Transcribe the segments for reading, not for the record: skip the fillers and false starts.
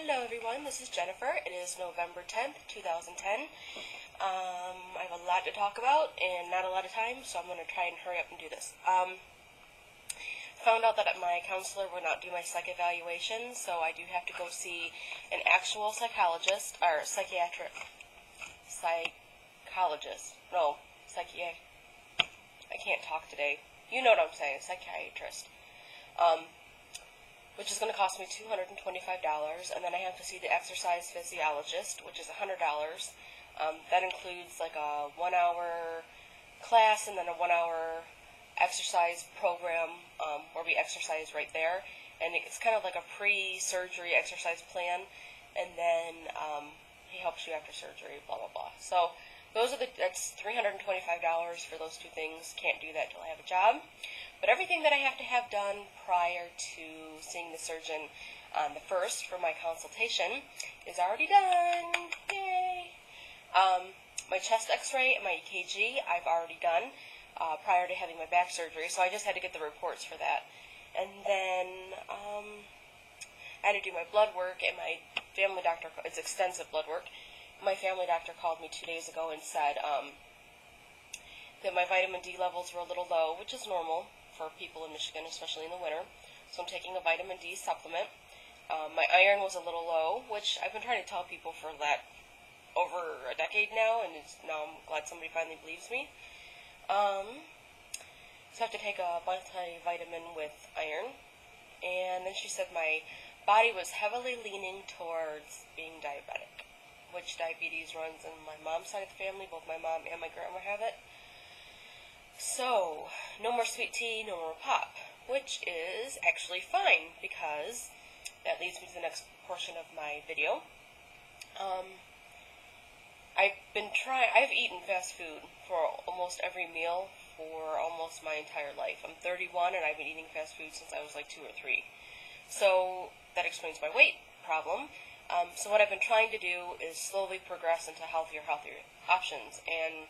Hello everyone, this is Jennifer. It is November 10th, 2010. I have a lot to talk about and not a lot of time, so I'm going to try and hurry up and do this. Found out that my counselor will not do my psych evaluation, so I do have to go see an actual psychologist, or psychiatrist. I can't talk today. You know what I'm saying, psychiatrist. Which is going to cost me $225, and then I have to see the exercise physiologist, which is $100. That includes like a 1-hour class and then a 1-hour exercise program where we exercise right there, and it's kind of like a pre-surgery exercise plan, and then he helps you after surgery, blah, blah, blah. So that's $325 for those two things. Can't do that till I have a job. But everything that I have to have done prior to seeing the surgeon on the 1st for my consultation is already done. Yay! My chest x-ray and my EKG I've already done prior to having my back surgery, so I just had to get the reports for that. And then I had to do my blood work, and my family doctor, it's extensive blood work. My family doctor called me 2 days ago and said that my vitamin D levels were a little low, which is normal for people in Michigan, especially in the winter. So I'm taking a vitamin D supplement. My iron was a little low, which I've been trying to tell people for over a decade now, and now I'm glad somebody finally believes me. So I have to take a multivitamin with iron. And then she said my body was heavily leaning towards being diabetic, which diabetes runs in my mom's side of the family. Both my mom and my grandma have it. So, no more sweet tea, no more pop, which is actually fine, because that leads me to the next portion of my video. I've eaten fast food for almost every meal for almost my entire life. I'm 31, and I've been eating fast food since I was like 2 or 3. So, that explains my weight problem. So what I've been trying to do is slowly progress into healthier options, and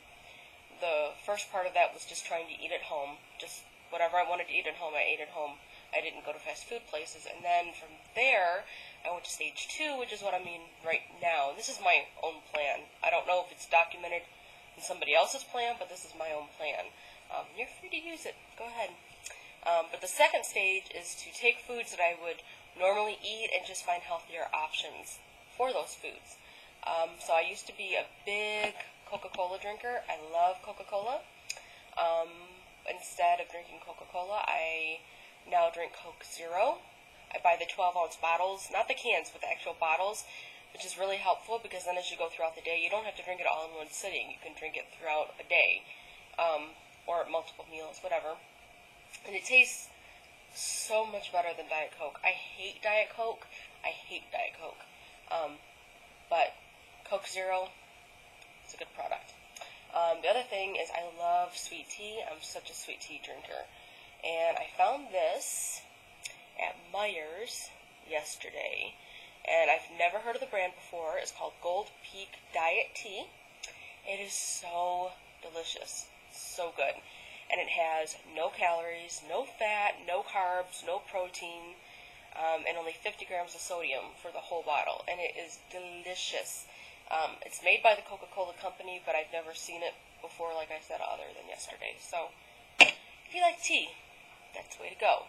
the first part of that was just trying to eat at home. Just whatever I wanted to eat at home, I ate at home. I didn't go to fast food places, and then from there, I went to stage 2, which is what I'm in right now. This is my own plan. I don't know if it's documented in somebody else's plan, but this is my own plan. You're free to use it. Go ahead. But the second stage is to take foods that I would normally eat and just find healthier options for those foods. So I used to be a big Coca-Cola drinker. I love Coca-Cola. Instead of drinking Coca-Cola, I now drink Coke Zero. I buy the 12-ounce bottles, not the cans, but the actual bottles, which is really helpful, because then as you go throughout the day, you don't have to drink it all in one sitting. You can drink it throughout a day, or multiple meals, whatever. And it tastes so much better than Diet Coke. I hate Diet Coke. But Coke Zero, it's a good product. The other thing is I love sweet tea. I'm such a sweet tea drinker. And I found this at Meijer's yesterday. And I've never heard of the brand before. It's called Gold Peak Diet Tea. It is so delicious. So good. And it has no calories, no fat, no carbs, no protein, and only 50 grams of sodium for the whole bottle. And it is delicious. It's made by the Coca-Cola company, but I've never seen it before, like I said, other than yesterday. So, if you like tea, that's the way to go.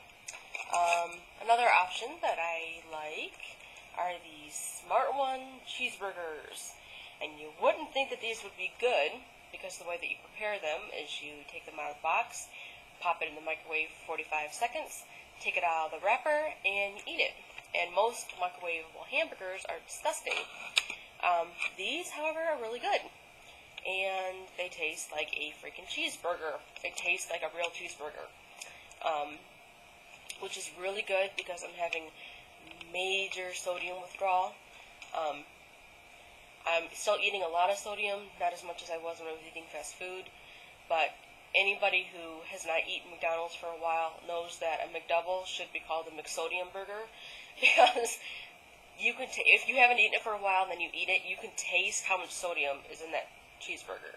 Another option that I like are these Smart One cheeseburgers. And you wouldn't think that these would be good, because the way that you prepare them is you take them out of the box, pop it in the microwave for 45 seconds, take it out of the wrapper, and you eat it. And most microwavable hamburgers are disgusting. These, however, are really good. And they taste like a freaking cheeseburger. It tastes like a real cheeseburger. Which is really good, because I'm having major sodium withdrawal. I'm still eating a lot of sodium, not as much as I was when I was eating fast food, but anybody who has not eaten McDonald's for a while knows that a McDouble should be called a McSodium burger, because if you haven't eaten it for a while and then you eat it, you can taste how much sodium is in that cheeseburger.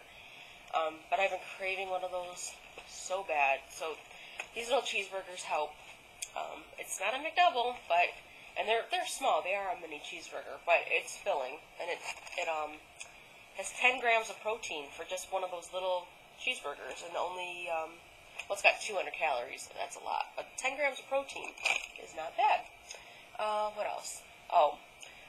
But I've been craving one of those so bad, so these little cheeseburgers help. It's not a McDouble, but And they're small. They are a mini cheeseburger, but it's filling, and it has 10 grams of protein for just one of those little cheeseburgers, and only well, it's got 200 calories. So that's a lot, but 10 grams of protein is not bad. What else? Oh,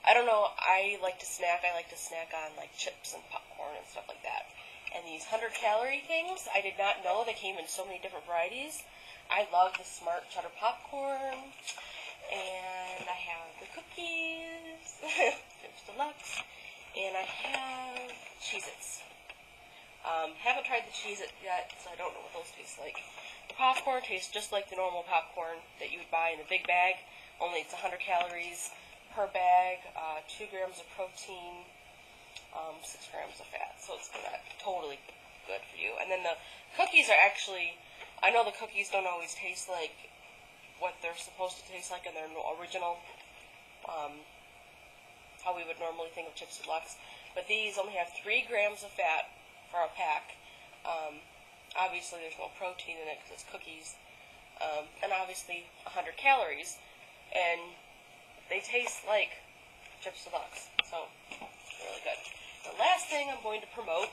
I don't know. I like to snack. I like to snack on like chips and popcorn and stuff like that. And these 100-calorie things, I did not know they came in so many different varieties. I love the Smart Cheddar popcorn. And I have the cookies, Chips Deluxe, and I have Cheez-Its. Haven't tried the Cheez-It yet, so I don't know what those taste like. The popcorn tastes just like the normal popcorn that you would buy in a big bag, only it's 100 calories per bag, 2 grams of protein, 6 grams of fat, so it's not totally good for you. And then the cookies are actually, I know the cookies don't always taste like what they're supposed to taste like in their original, how we would normally think of Chips Deluxe. But these only have 3 grams of fat for a pack. Obviously, there's no protein in it because it's cookies. And obviously, 100 calories. And they taste like Chips Deluxe. So, really good. The last thing I'm going to promote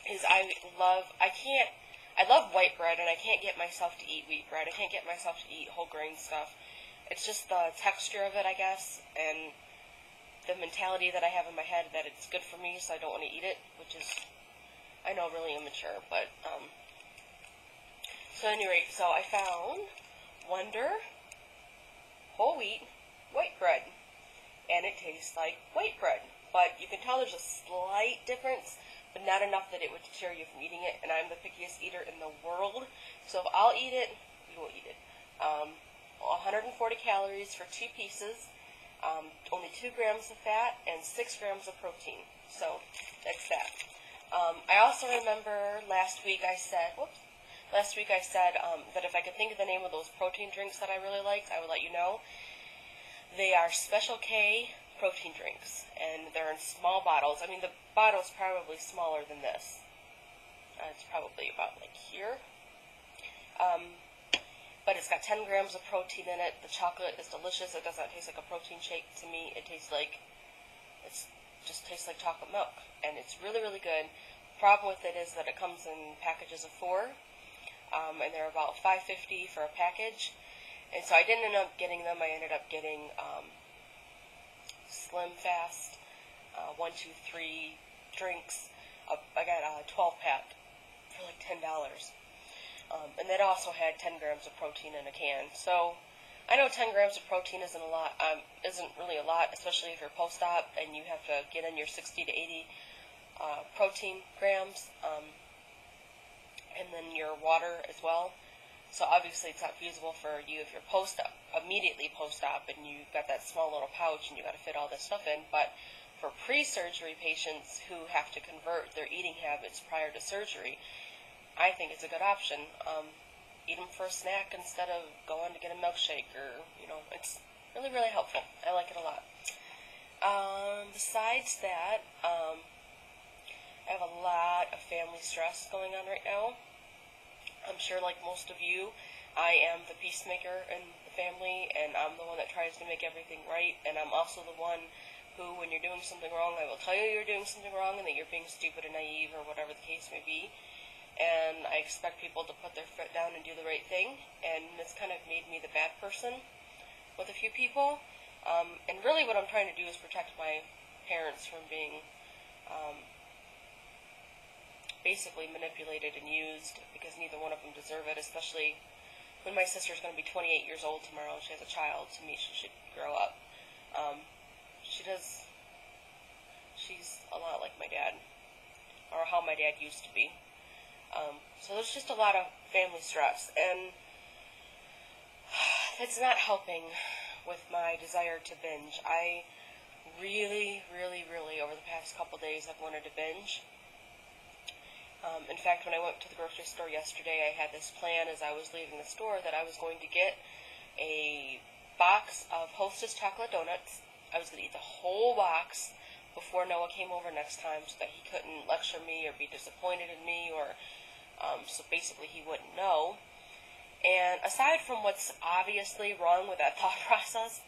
is I love white bread, and I can't get myself to eat wheat bread. I can't get myself to eat whole grain stuff. It's just the texture of it, I guess, and the mentality that I have in my head that it's good for me, so I don't want to eat it, which is, I know, really immature, but, so at any rate, so I found Wonder whole wheat white bread, and it tastes like white bread, but you can tell there's a slight difference, but not enough that it would deter you from eating it, and I'm the pickiest eater in the world, so if I'll eat it, you will eat it. 140 calories for 2 pieces, only 2 grams of fat, and 6 grams of protein, so that's that. I also remember last week I said that if I could think of the name of those protein drinks that I really liked, I would let you know. They are Special K protein drinks, and they're in small bottles. I mean, the bottle's probably smaller than this. It's probably about like here. But it's got 10 grams of protein in it. The chocolate is delicious. It does not taste like a protein shake to me. It just tastes like chocolate milk, and it's really, really good. The problem with it is that it comes in packages of 4, and they're about $5.50 for a package. And so I didn't end up getting them. I ended up getting Slim Fast 1, 2, 3 drinks. I got a 12-pack for like $10. And that also had 10 grams of protein in a can. So I know 10 grams of protein isn't really a lot, especially if you're post-op and you have to get in your 60 to 80 protein grams, and then your water as well. So obviously it's not feasible for you if you're post-op, immediately post-op, and you've got that small little pouch and you've got to fit all this stuff in. But for pre-surgery patients who have to convert their eating habits prior to surgery, I think it's a good option. Eat them for a snack instead of going to get a milkshake, or, it's really, really helpful. I like it a lot. Besides that, I have a lot of family stress going on right now. I'm sure, like most of you, I am the peacemaker in the family, and I'm the one that tries to make everything right, and I'm also the one who, when you're doing something wrong, I will tell you you're doing something wrong and that you're being stupid and naive or whatever the case may be. And I expect people to put their foot down and do the right thing, and it's kind of made me the bad person with a few people. And really what I'm trying to do is protect my parents from being basically manipulated and used, because neither one of them deserve it, especially when my sister's going to be 28 years old tomorrow and she has a child. To me, she should grow up. She's a lot like my dad, or how my dad used to be. So there's just a lot of family stress, and it's not helping with my desire to binge. I really, really, really, over the past couple days, have wanted to binge. In fact, when I went to the grocery store yesterday, I had this plan as I was leaving the store that I was going to get a box of Hostess chocolate donuts. I was going to eat the whole box before Noah came over next time, so that he couldn't lecture me or be disappointed in me, or so basically he wouldn't know. And aside from what's obviously wrong with that thought process,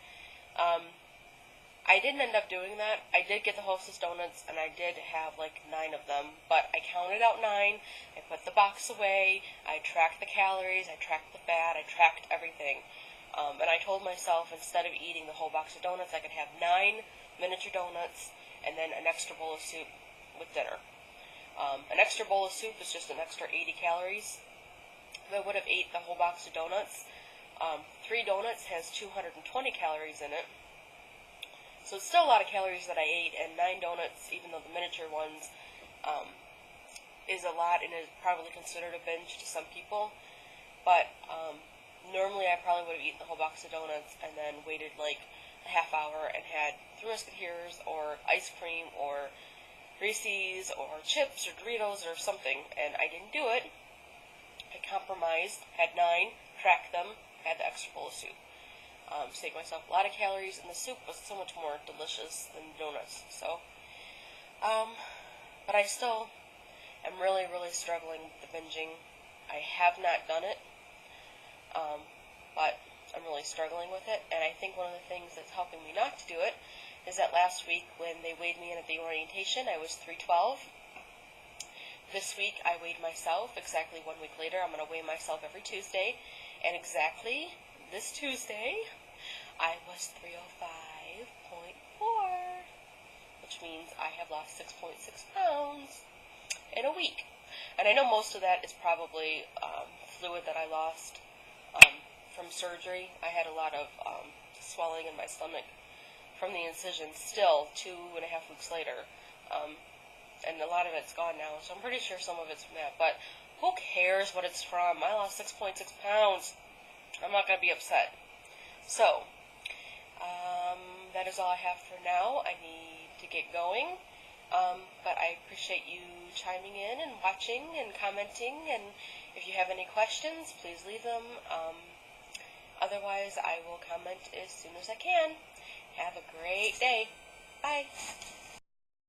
I didn't end up doing that. I did get the Hostess donuts, and I did have like 9 of them, but I counted out 9, I put the box away, I tracked the calories, I tracked the fat, I tracked everything. And I told myself instead of eating the whole box of donuts, I could have 9 miniature donuts and then an extra bowl of soup with dinner. An extra bowl of soup is just an extra 80 calories. If I would have ate the whole box of donuts, 3 donuts has 220 calories in it. So it's still a lot of calories that I ate, and 9 donuts, even though the miniature ones, is a lot and is probably considered a binge to some people. But normally I probably would have eaten the whole box of donuts and then waited like a half hour and had 3 Musketeers or ice cream or Reese's or chips or Doritos or something, and I didn't do it. I compromised, had 9, tracked them, had the extra bowl of soup. Saved myself a lot of calories, and the soup was so much more delicious than donuts. So, but I still am really, really struggling with the binging. I have not done it, but I'm really struggling with it, and I think one of the things that's helping me not to do it is that last week when they weighed me in at the orientation, I was 312. This week I weighed myself. Exactly 1 week later, I'm going to weigh myself every Tuesday, and exactly this Tuesday, I was 305.4, which means I have lost 6.6 pounds in a week. And I know most of that is probably fluid that I lost from surgery. I had a lot of swelling in my stomach from the incision still 2.5 weeks later. And a lot of it's gone now, so I'm pretty sure some of it's from that. But who cares what it's from? I lost 6.6 pounds. I'm not going to be upset. So, that is all I have for now. I need to get going. But I appreciate you chiming in and watching and commenting. And if you have any questions, please leave them. Otherwise, I will comment as soon as I can. Have a great day. Bye.